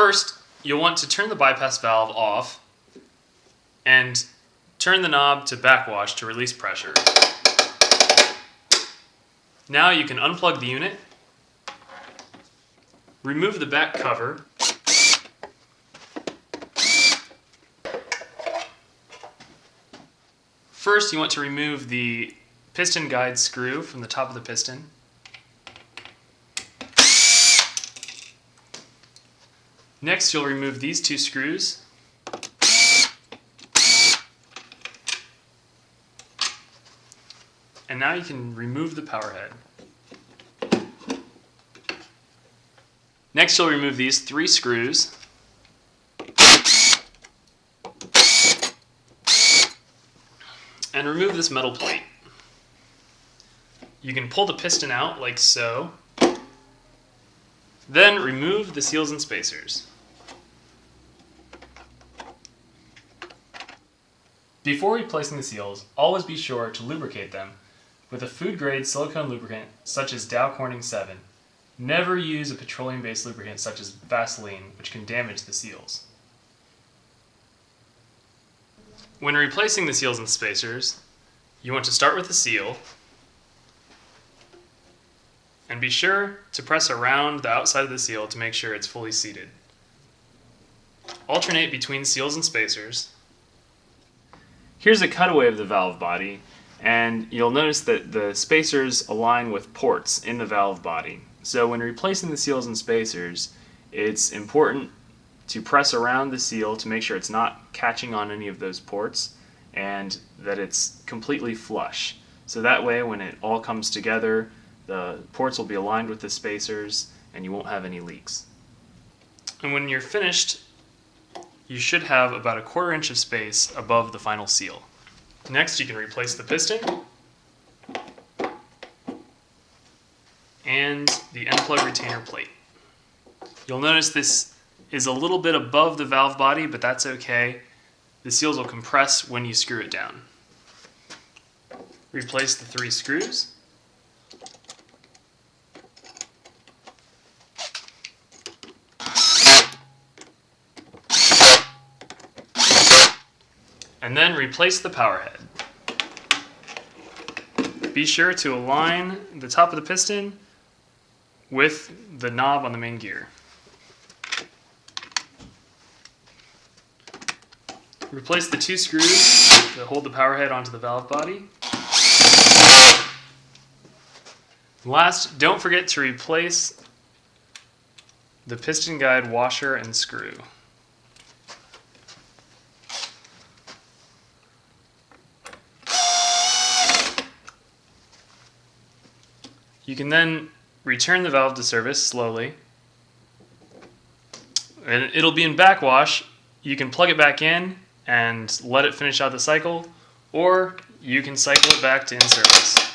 First, you'll want to turn the bypass valve off and turn the knob to backwash to release pressure. Now you can unplug the unit, remove the back cover, first you want to remove the piston guide screw from the top of the piston. Next, you'll remove these two screws. And now you can remove the power head. Next, you'll remove these three screws. And remove this metal plate. You can pull the piston out like so. Then remove the seals and spacers. Before replacing the seals, always be sure to lubricate them with a food-grade silicone lubricant such as Dow Corning 7. Never use a petroleum-based lubricant such as Vaseline, which can damage the seals. When replacing the seals and spacers, you want to start with the seal and be sure to press around the outside of the seal to make sure it's fully seated. Alternate between seals and spacers. Here's a cutaway of the valve body, and you'll notice that the spacers align with ports in the valve body. So when replacing the seals and spacers, it's important to press around the seal to make sure it's not catching on any of those ports and that it's completely flush. So that way when it all comes together, the ports will be aligned with the spacers and you won't have any leaks. And when you're finished, you should have about a 1/4 inch of space above the final seal. Next, you can replace the piston and the end plug retainer plate. You'll notice this is a little bit above the valve body, but that's okay. The seals will compress when you screw it down. Replace the 3 screws. And then replace the power head. Be sure to align the top of the piston with the knob on the main gear. Replace the 2 screws that hold the power head onto the valve body. Last, don't forget to replace the piston guide washer and screw. You can then return the valve to service slowly, and it'll be in backwash. You can plug it back in and let it finish out the cycle, or you can cycle it back to in service.